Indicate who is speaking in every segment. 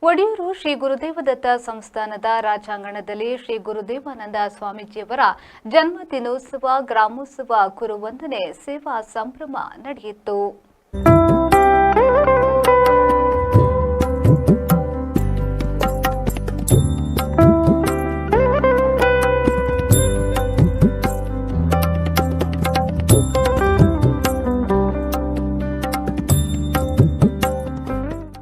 Speaker 1: ಒಡಿಯೂರು ಶ್ರೀ ಗುರುದೇವದತ್ತ ಸಂಸ್ಥಾನದ ರಾಜಾಂಗಣದಲ್ಲಿ ಶ್ರೀ ಗುರುದೇವಾನಂದ ಸ್ವಾಮೀಜಿಯವರ ಜನ್ಮದಿನೋತ್ಸವ ಗ್ರಾಮೋತ್ಸವ ಗುರುವಂದನೆ ಸೇವಾ ಸಂಭ್ರಮ ನಡೆಯಿತು.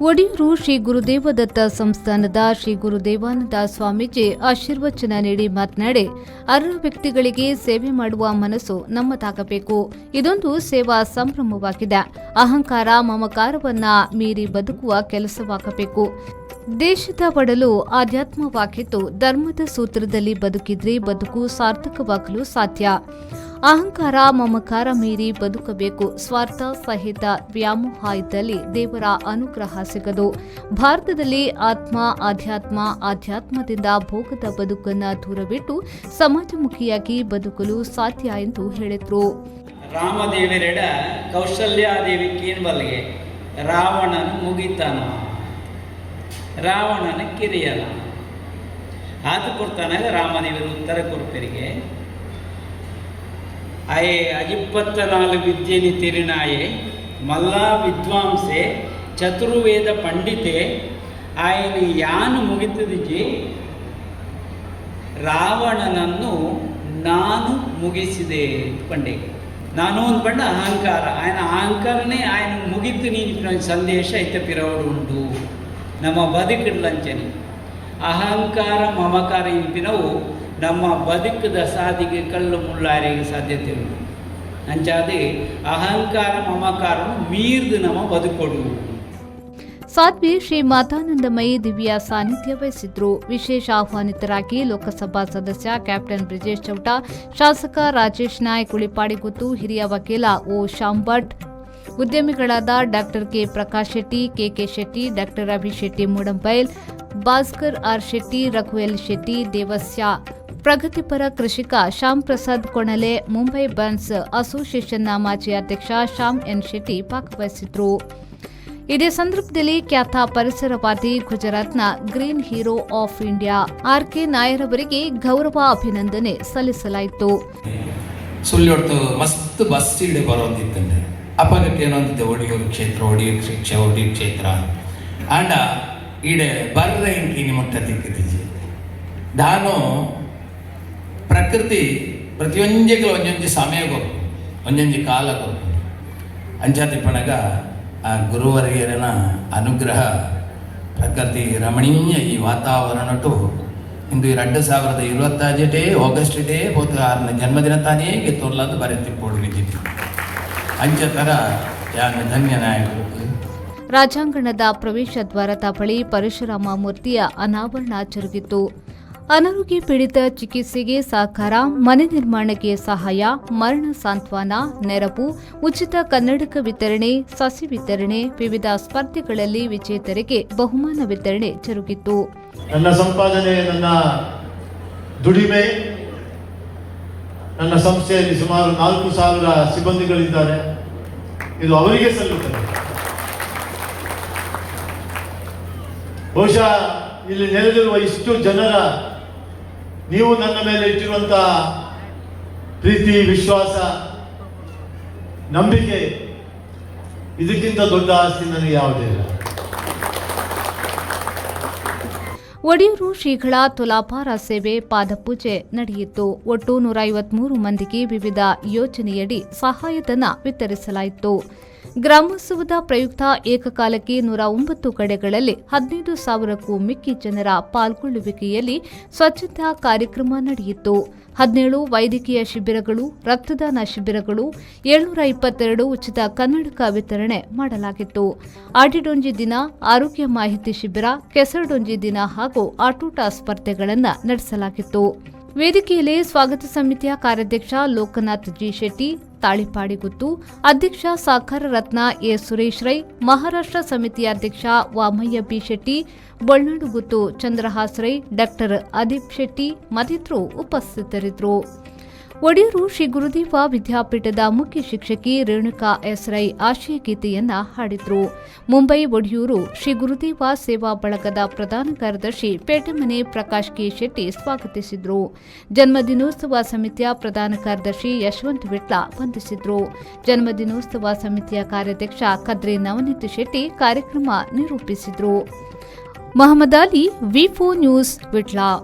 Speaker 1: ಒಡಿಯೂರು ಶ್ರೀ ಗುರುದೇವದತ್ತ ಸಂಸ್ಥಾನದ ಶ್ರೀ ಗುರುದೇವಾನಂದ ಸ್ವಾಮೀಜಿ ಆಶೀರ್ವಚನ ನೀಡಿ ಮಾತನಾಡಿ, ಅರ್ಹ ವ್ಯಕ್ತಿಗಳಿಗೆ ಸೇವೆ ಮಾಡುವ ಮನಸ್ಸು ನಮ್ಮದಾಗಬೇಕು. ಇದೊಂದು ಸೇವಾ ಸಂಭ್ರಮವಾಗಿದೆ. ಅಹಂಕಾರ ಮಮಕಾರವನ್ನ ಮೀರಿ ಬದುಕುವ ಕೆಲಸವಾಗಬೇಕು. ದೇಶದ ಒಡಲು ಆಧ್ಯಾತ್ಮವಾಗಿದ್ದು ಧರ್ಮದ ಸೂತ್ರದಲ್ಲಿ ಬದುಕಿದ್ರೆ ಬದುಕು ಸಾರ್ಥಕವಾಗಲು ಸಾಧ್ಯ. ಅಹಂಕಾರ ಮಮಕಾರ ಮೀರಿ ಬದುಕಬೇಕು. ಸ್ವಾರ್ಥ ಸಹಿತ ವ್ಯಾಮೋಹ ಇದ್ದಲ್ಲಿ ದೇವರ ಅನುಗ್ರಹ ಸಿಗದು. ಭಾರತದಲ್ಲಿ ಆಧ್ಯಾತ್ಮದಿಂದ ಭೋಗದ ಬದುಕನ್ನು ದೂರವಿಟ್ಟು ಸಮಾಜಮುಖಿಯಾಗಿ ಬದುಕಲು ಸಾಧ್ಯ ಎಂದು ಹೇಳಿದರು.
Speaker 2: ರಾಮದೇವರೆಡ ಕೌಶಲ್ಯಾದೇವಿ ಕೀನ್ಬಲ್ಗೆ ರಾವಣನ ಮುಗಿತಾನ, ರಾವಣನ ಕಿರಿಯಲ ಅದು ಕೊಡ್ತಾನಾಗ ರಾಮದೇವರು ಉತ್ತರ ಕೊಡ್ತರಿಗೆ ಆಯೆ 24 ವಿದ್ಯೆನಿ ತಿರುನಾಯೆ ಮಲ್ಲಾ ವಿದ್ವಾಂಸೆ ಚತುರ್ವೇದ ಪಂಡಿತೆ ಆಯನ ಯಾನು ಮುಗಿತದಿಜಿ ರಾವಣನನ್ನು ನಾನು ಮುಗಿಸಿದೆ ಪಂಡಿಗೆ. ನಾನು ಒಂದು ಪಂಡ ಅಹಂಕಾರ ఆయన ಅಹಂಕಾರನೇ ఆయన ಮುಗಿತು ನೀನು ಸಂದೇಶ ಐತೆ ಪಿರವಡು ಉಂಟು ನಮ್ಮ ಬದುಕಿಡ್ಲಂಚನಿ. ಅಹಂಕಾರ ಮಮಕಾರ ಇಂಪಿನವು ನಮ್ಮ ಬದುಕದ ಸಾಧಿಗೆ ಕಲ್ಲು ಮುಳ್ಳಾರಿಗೆ ಸಾಧ್ಯತೆ ಉಂಟು. ಅಂಚಾದೆ ಅಹಂಕಾರ ಮಮಕಾರ ಮೀರ್ದು ನಮ್ಮ ಬದುಕೊಡು.
Speaker 1: ಸಾಧ್ವಿ ಶ್ರೀ ಮಾತಾನಂದಮಯಿ ದಿವ್ಯ ಸಾನ್ನಿಧ್ಯ ವಹಿಸಿದ್ರು. ವಿಶೇಷ ಆಹ್ವಾನಿತರಾಗಿ ಲೋಕಸಭಾ ಸದಸ್ಯ ಕ್ಯಾಪ್ಟನ್ ಬ್ರಿಜೇಶ್ ಚೌಟ, ಶಾಸಕ ರಾಜೇಶ್ ನಾಯ್ಕ್ ಉಳಿಪಾಡಿಗುತ್ತು, ಹಿರಿಯ ವಕೀಲ ಓ ಶಾಂಭಟ್, ಉದ್ಯಮಿಗಳಾದ doctor K Prakash Shetty, K K Shetty, doctor Abhi Shetty Moodambail, Bhaskar R Shetty, Raghu L Shetty, Devasya, ಪ್ರಗತಿಪರ ಕೃಷಿಕ ಶ್ಯಾಮ್ ಪ್ರಸಾದ್ ಕೊಣಲೆ, ಮುಂಬೈ ಬನ್ಸ್ ಅಸೋಸಿಯೇಷನ್ನ ಮಾಜಿ ಅಧ್ಯಕ್ಷ ಶ್ಯಾಮ್ ಎನ್ ಶೆಟ್ಟಿ ಭಾಗವಹಿಸಿದ್ರು. ಇದೇ ಸಂದರ್ಭದಲ್ಲಿ ಖ್ಯಾತ ಪರಿಸರವಾದಿ ಗುಜರಾತ್ನ green hero of India RK. Nair ಅವರಿಗೆ ಗೌರವ ಅಭಿನಂದನೆ ಸಲ್ಲಿಸಲಾಯಿತು.
Speaker 3: ಸುಳ್ಳು ಮಸ್ತ್ ಬಸ್ ಇಡೆ ಬರೋದಿತ್ತಂತೆ ಅಪಗಕ್ಕೆ ಏನೊಂದಿದೆ ಒಡಿಯೂರು ಕ್ಷೇತ್ರ ಆಂಡ ಈಡೆ ಬರ್ರ ಇಂಕಿನಿ ಮುಟ್ಟ ತಿಕ್ಕಿದ್ದೀಜಿ ನಾನು ಪ್ರಕೃತಿ ಪ್ರತಿಯೊಂದಿಗೆ ಒಂದೊಂದು ಸಮಯಗೂ ಒಂದೊಂದು ಕಾಲಗೂ ಅಂಚಾತಿಪ್ಪಣಗ ಆ ಗುರುವರಿಯರನ ಅನುಗ್ರಹ ಪ್ರಕೃತಿ ರಮಣೀಯ ಈ ವಾತಾವರಣಟು ಇಂದು 2025 ಆಗಸ್ಟ್ ಡೇ ಹೋದ 6ನೇ ಜನ್ಮದಿನ ತಾನೇ ಗೆತ್ತೋರ್ಲಾದ ಬರೆತಿಪ್ಪೊಳ್ಳಿದ್ದಿತ್ತು ಅಂಚತರ ಯಾನ ಧನ್ಯನಾಯಕರು.
Speaker 1: ರಾಜಾಂಗಣದ ಪ್ರವೇಶ ದ್ವಾರದ ಬಳಿ ಪರಶುರಾಮ ಮೂರ್ತಿಯ ಅನಾವರಣ ಜರುಗಿತು. ಅನಾರೋಗ್ಯ ಪೀಡಿತ ಚಿಕಿತ್ಸೆಗೆ ಸಹಕಾರ, ಮನೆ ನಿರ್ಮಾಣಕ್ಕೆ ಸಹಾಯ, ಮರಣ ಸಾಂತ್ವನ, ನೆರವು, ಉಚಿತ ಕನ್ನಡಕ ವಿತರಣೆ, ಸಸಿ ವಿತರಣೆ, ವಿವಿಧ ಸ್ಪರ್ಧೆಗಳಲ್ಲಿ ವಿಜೇತರಿಗೆ ಬಹುಮಾನ ವಿತರಣೆ ಜರುಗಿತು.
Speaker 4: ನನ್ನ ಸಂಪಾದನೆ, ನನ್ನ ದುಡಿಮೆ, ನನ್ನ ಸಂಸ್ಥೆಯಲ್ಲಿ ಸುಮಾರು 4,000 ಸಿಬ್ಬಂದಿಗಳಿದ್ದಾರೆ. ಇದು ಅವರಿಗೆ ಸಲ್ಲುತ್ತದೆ. ಬಹುಶಃ ಇಲ್ಲಿ ನೆರೆದಿರುವ ಇಷ್ಟು ಜನರ, ನೀವು ನನ್ನ ಮೇಲೆ ಇಟ್ಟಿರುವಂತಹ ಪ್ರೀತಿ, ವಿಶ್ವಾಸ, ನಂಬಿಕೆ, ಇದಕ್ಕಿಂತ ದೊಡ್ಡ ಆಸ್ತಿ ನನಗೆ ಯಾವುದೇ ಇಲ್ಲ.
Speaker 1: ಒಡಿಯೂರು ಶ್ರೀಗಳ ತುಲಾಭಾರ ಸೇವೆ ಪಾದಪೂಜೆ ನಡೆಯಿತು. ಒಟ್ಟು 153 ಮಂದಿಗೆ ವಿವಿಧ ಯೋಜನೆಯಡಿ ಸಹಾಯಧನ ವಿತರಿಸಲಾಯಿತು. ಗ್ರಾಮೋತ್ಸವದ ಪ್ರಯುಕ್ತ ಏಕಕಾಲಕ್ಕೆ 109 ಕಡೆಗಳಲ್ಲಿ 15,000ಕ್ಕೂ ಮಿಕ್ಕಿ ಜನರ ಪಾಲ್ಗೊಳ್ಳುವಿಕೆಯಲ್ಲಿ ಸ್ವಚ್ಛತಾ ಕಾರ್ಯಕ್ರಮ ನಡೆಯಿತು. 17 ವೈದ್ಯಕೀಯ ಶಿಬಿರಗಳು, ರಕ್ತದಾನ ಶಿಬಿರಗಳು, 722 ಉಚಿತ ಕನ್ನಡಕ ವಿತರಣೆ ಮಾಡಲಾಗಿತ್ತು. ಆಡಿಡೊಂಜಿ ದಿನ ಆರೋಗ್ಯ ಮಾಹಿತಿ ಶಿಬಿರ, ಕೆಸರಡೊಂಜಿ ದಿನ ಹಾಗೂ ಆಟೋಟ ಸ್ಪರ್ಧೆಗಳನ್ನು ನಡೆಸಲಾಗಿತ್ತು. ವೇದಿಕೆಯಲ್ಲಿ ಸ್ವಾಗತ ಸಮಿತಿಯ ಕಾರ್ಯಾಧ್ಯಕ್ಷ ಲೋಕನಾಥ್ ಜಿ ಶೆಟ್ಟಿ, ತಾಳಿಪಾಡಿಗುತ್ತು, ಅಧ್ಯಕ್ಷ ಸಾಕಾರ ರತ್ನ ಎ ಸುರೇಶ್ ರೈ, ಮಹಾರಾಷ್ಟ್ರ ಸಮಿತಿಯ ಅಧ್ಯಕ್ಷ ವಾಮಯ್ಯ ಬಿ ಶೆಟ್ಟಿ, ಬೊಳ್ನಾಡುಗುತ್ತು ಚಂದ್ರಹಾಸ್ ರೈ, ಡಾಕ್ಟರ್ ಅದೀಪ್ ಶೆಟ್ಟಿ ಮತ್ತಿತರರು ಉಪಸ್ಥಿತರಿದ್ದರು. ಒಡಿಯೂರು ಶ್ರೀ ಗುರುದೇವ ವಿದ್ಯಾಪೀಠದ ಮುಖ್ಯ ಶಿಕ್ಷಕಿ ರೇಣುಕಾ ಎಸ್ ರೈ ಆಶಯ ಗೀತೆಯನ್ನ ಹಾಡಿದ್ರು. ಮುಂಬೈ ಒಡಿಯೂರು ಶ್ರೀ ಗುರುದೇವ ಸೇವಾ ಬಳಗದ ಪ್ರಧಾನ ಕಾರ್ಯದರ್ಶಿ ಪೇಟೆಮನೆ ಪ್ರಕಾಶ್ ಕೆ ಶೆಟ್ಟಿ ಸ್ವಾಗತಿಸಿದ್ರು. ಜನ್ಮದಿನೋತ್ಸವ ಸಮಿತಿಯ ಪ್ರಧಾನ ಕಾರ್ಯದರ್ಶಿ ಯಶವಂತ್ ವಿಟ್ಲ ವಂದಿಸಿದ್ರು. ಜನ್ಮದಿನೋತ್ಸವ ಸಮಿತಿಯ ಕಾರ್ಯಾಧ್ಯಕ್ಷ ಕದ್ರಿ ನವನೀತ್ ಶೆಟ್ಟಿ ಕಾರ್ಯಕ್ರಮ ನಿರೂಪಿಸಿದ್ರು. ಮಹಮ್ಮದ್ ಅಲಿ, ವಿ4 ನ್ಯೂಸ್, ವಿಟ್ಲ.